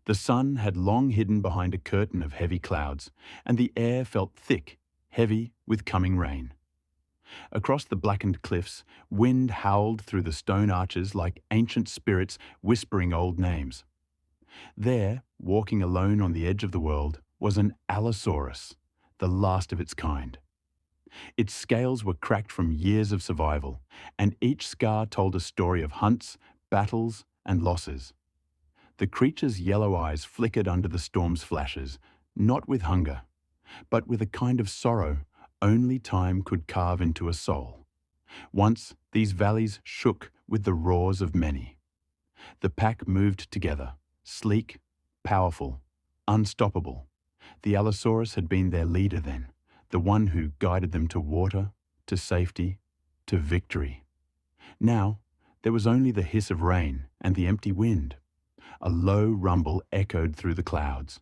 The sun had long hidden behind a curtain of heavy clouds, and the air felt thick, heavy with coming rain. Across the blackened cliffs, wind howled through the stone arches like ancient spirits whispering old names. There, walking alone on the edge of the world, was an Allosaurus, the last of its kind. Its scales were cracked from years of survival, and each scar told a story of hunts, battles, and losses. The creature's yellow eyes flickered under the storm's flashes, not with hunger, but with a kind of sorrow only time could carve into a soul. Once, these valleys shook with the roars of many. The pack moved together, sleek, powerful, unstoppable. The Allosaurus had been their leader then, the one who guided them to water, to safety, to victory. Now, there was only the hiss of rain and the empty wind. A low rumble echoed through the clouds.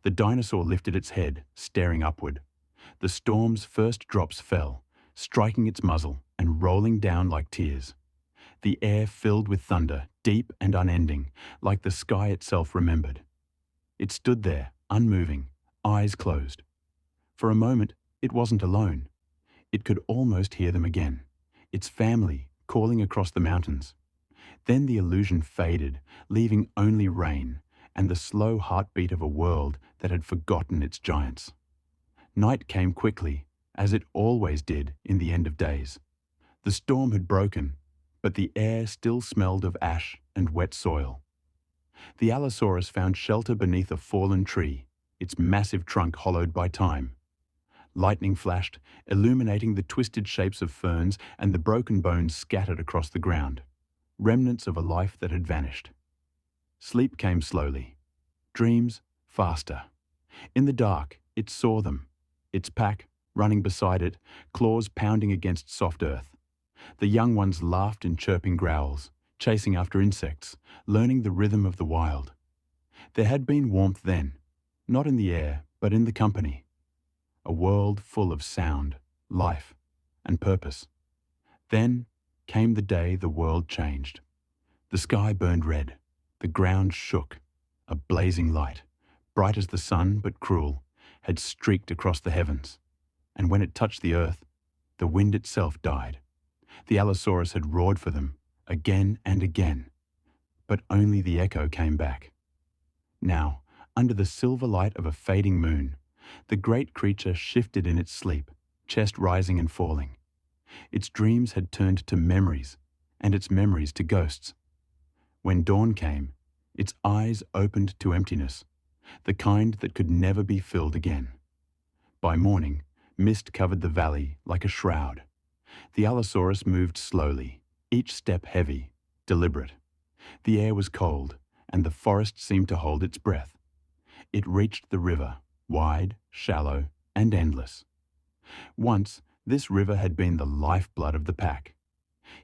The dinosaur lifted its head, staring upward. The storm's first drops fell, striking its muzzle and rolling down like tears. The air filled with thunder, deep and unending, like the sky itself remembered. It stood there, unmoving, eyes closed. For a moment, it wasn't alone. It could almost hear them again, its family calling across the mountains. Then the illusion faded, leaving only rain and the slow heartbeat of a world that had forgotten its giants. Night came quickly, as it always did in the end of days. The storm had broken, but the air still smelled of ash and wet soil. The Allosaurus found shelter beneath a fallen tree, its massive trunk hollowed by time. Lightning flashed, illuminating the twisted shapes of ferns and the broken bones scattered across the ground, remnants of a life that had vanished. Sleep came slowly, dreams faster. In the dark, it saw them, its pack running beside it, claws pounding against soft earth. The young ones laughed in chirping growls, chasing after insects, learning the rhythm of the wild. There had been warmth then, not in the air, but in the company. A world full of sound, life, and purpose. Then came the day the world changed. The sky burned red, the ground shook. A blazing light, bright as the sun but cruel, had streaked across the heavens. And when it touched the earth, the wind itself died. The Allosaurus had roared for them, again and again, but only the echo came back. Now, under the silver light of a fading moon, the great creature shifted in its sleep, chest rising and falling. Its dreams had turned to memories, and its memories to ghosts. When dawn came, its eyes opened to emptiness, the kind that could never be filled again. By morning, mist covered the valley like a shroud. The Allosaurus moved slowly, each step heavy, deliberate. The air was cold, and the forest seemed to hold its breath. It reached the river, wide, shallow, and endless. Once, this river had been the lifeblood of the pack.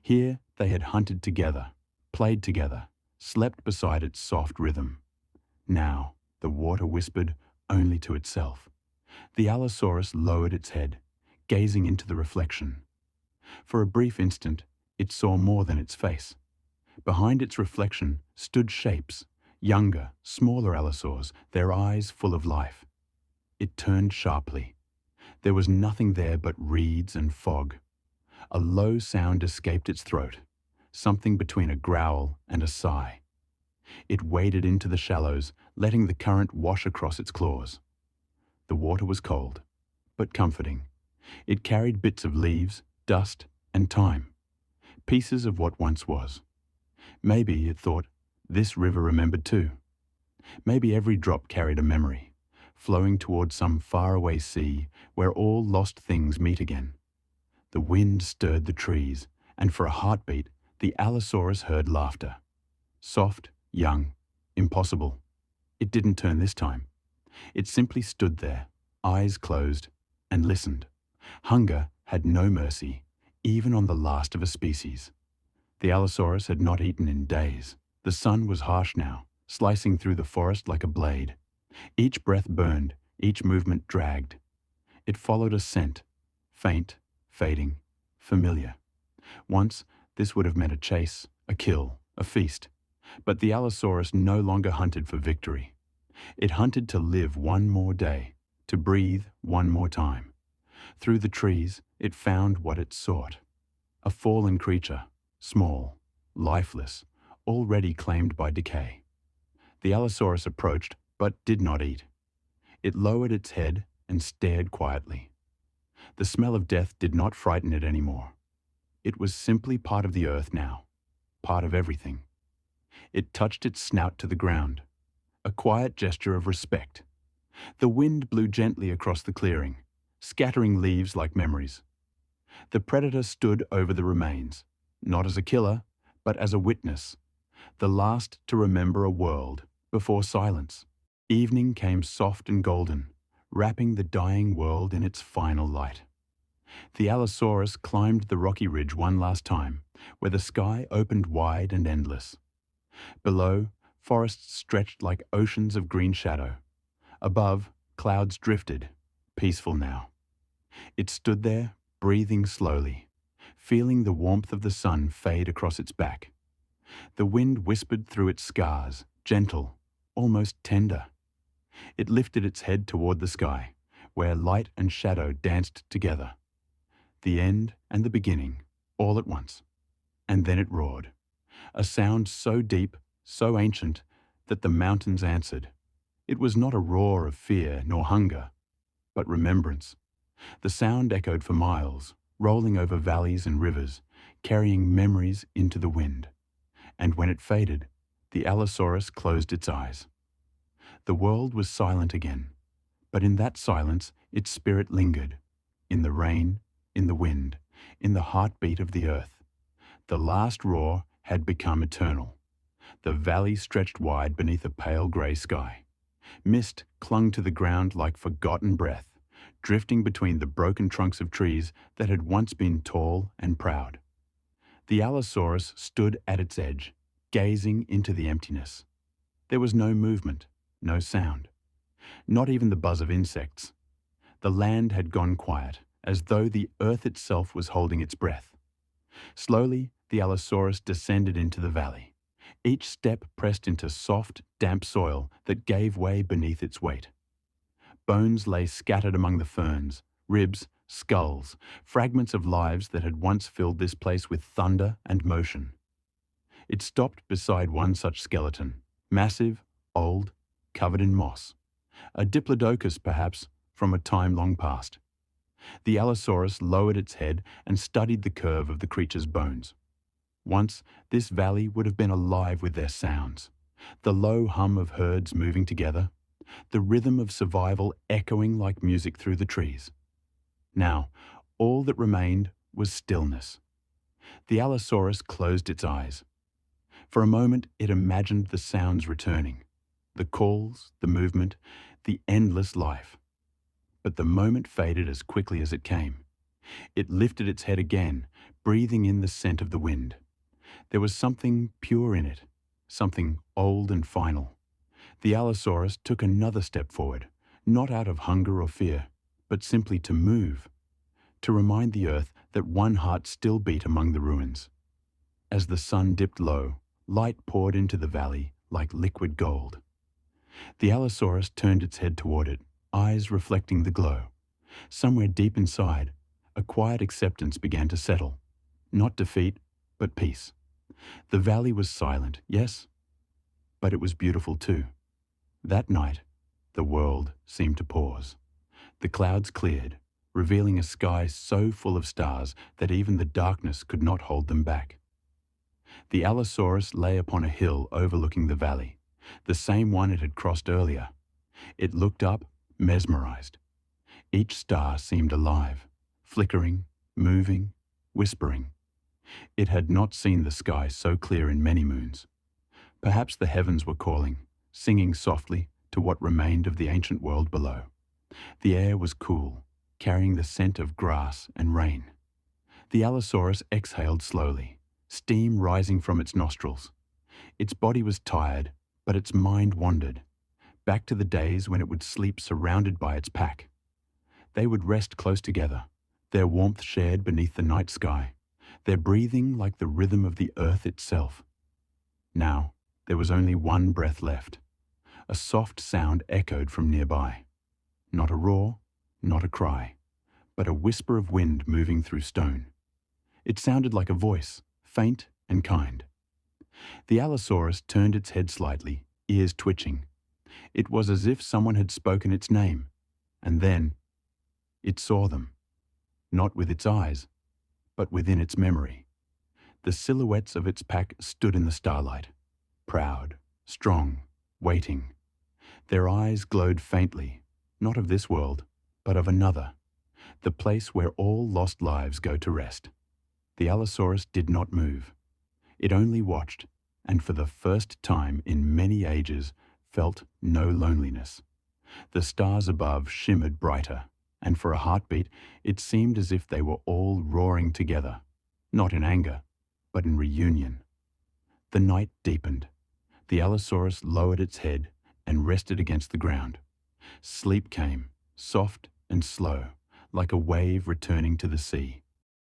Here they had hunted together, played together, slept beside its soft rhythm. Now, the water whispered only to itself. The Allosaurus lowered its head, gazing into the reflection. For a brief instant, it saw more than its face. Behind its reflection stood shapes, younger, smaller allosaurs, their eyes full of life. It turned sharply. There was nothing there but reeds and fog. A low sound escaped its throat, something between a growl and a sigh. It waded into the shallows, letting the current wash across its claws. The water was cold, but comforting. It carried bits of leaves, dust, and time, pieces of what once was. Maybe, it thought, this river remembered too. Maybe every drop carried a memory, flowing toward some faraway sea where all lost things meet again. The wind stirred the trees, and for a heartbeat, the Allosaurus heard laughter. Soft, young, impossible. It didn't turn this time. It simply stood there, eyes closed, and listened. Hunger had no mercy, even on the last of a species. The Allosaurus had not eaten in days. The sun was harsh now, slicing through the forest like a blade. Each breath burned, each movement dragged. It followed a scent, faint, fading, familiar. Once, this would have meant a chase, a kill, a feast. But the Allosaurus no longer hunted for victory. It hunted to live one more day, to breathe one more time. Through the trees, it found what it sought. A fallen creature, small, lifeless, already claimed by decay. The Allosaurus approached, but did not eat. It lowered its head and stared quietly. The smell of death did not frighten it anymore. It was simply part of the earth now, part of everything. It touched its snout to the ground, a quiet gesture of respect. The wind blew gently across the clearing, scattering leaves like memories. The predator stood over the remains, not as a killer, but as a witness, the last to remember a world before silence. Evening came soft and golden, wrapping the dying world in its final light. The Allosaurus climbed the rocky ridge one last time, where the sky opened wide and endless. Below, forests stretched like oceans of green shadow. Above, clouds drifted, peaceful now. It stood there, breathing slowly, feeling the warmth of the sun fade across its back. The wind whispered through its scars, gentle, almost tender. It lifted its head toward the sky, where light and shadow danced together. The end and the beginning, all at once. And then it roared, a sound so deep, so ancient, that the mountains answered. It was not a roar of fear nor hunger, but remembrance. The sound echoed for miles, rolling over valleys and rivers, carrying memories into the wind. And when it faded, the Allosaurus closed its eyes. The world was silent again, but in that silence its spirit lingered, in the rain, in the wind, in the heartbeat of the earth. The last roar had become eternal. The valley stretched wide beneath a pale grey sky. Mist clung to the ground like forgotten breath, drifting between the broken trunks of trees that had once been tall and proud. The Allosaurus stood at its edge, gazing into the emptiness. There was no movement, no sound, not even the buzz of insects. The land had gone quiet, as though the earth itself was holding its breath. Slowly, the Allosaurus descended into the valley. Each step pressed into soft, damp soil that gave way beneath its weight. Bones lay scattered among the ferns, ribs, skulls, fragments of lives that had once filled this place with thunder and motion. It stopped beside one such skeleton, massive, old, covered in moss. A diplodocus, perhaps, from a time long past. The Allosaurus lowered its head and studied the curve of the creature's bones. Once, this valley would have been alive with their sounds. The low hum of herds moving together, the rhythm of survival echoing like music through the trees. Now, all that remained was stillness. The Allosaurus closed its eyes. For a moment, it imagined the sounds returning, the calls, the movement, the endless life. But the moment faded as quickly as it came. It lifted its head again, breathing in the scent of the wind. There was something pure in it, something old and final. The Allosaurus took another step forward, not out of hunger or fear, but simply to move, to remind the earth that one heart still beat among the ruins. As the sun dipped low, light poured into the valley like liquid gold. The Allosaurus turned its head toward it, eyes reflecting the glow. Somewhere deep inside, a quiet acceptance began to settle. Not defeat, but peace. The valley was silent, yes, but it was beautiful too. That night, the world seemed to pause. The clouds cleared, revealing a sky so full of stars that even the darkness could not hold them back. The Allosaurus lay upon a hill overlooking the valley, the same one it had crossed earlier. It looked up, mesmerized. Each star seemed alive, flickering, moving, whispering. It had not seen the sky so clear in many moons. Perhaps the heavens were calling, singing softly to what remained of the ancient world below. The air was cool, carrying the scent of grass and rain. The Allosaurus exhaled slowly, steam rising from its nostrils. Its body was tired, but its mind wandered, back to the days when it would sleep surrounded by its pack. They would rest close together, their warmth shared beneath the night sky, their breathing like the rhythm of the earth itself. Now, There was only one breath left. A soft sound echoed from nearby. Not a roar, not a cry, but a whisper of wind moving through stone. It sounded like a voice, faint and kind. The Allosaurus turned its head slightly, ears twitching. It was as if someone had spoken its name, and then it saw them, not with its eyes, but within its memory. The silhouettes of its pack stood in the starlight, proud, strong, waiting. Their eyes glowed faintly, not of this world, but of another, the place where all lost lives go to rest. The Allosaurus did not move. It only watched, and for the first time in many ages felt no loneliness. The stars above shimmered brighter, and for a heartbeat it seemed as if they were all roaring together, not in anger, but in reunion. The night deepened. The Allosaurus lowered its head and rested against the ground. Sleep came, soft and slow, like a wave returning to the sea.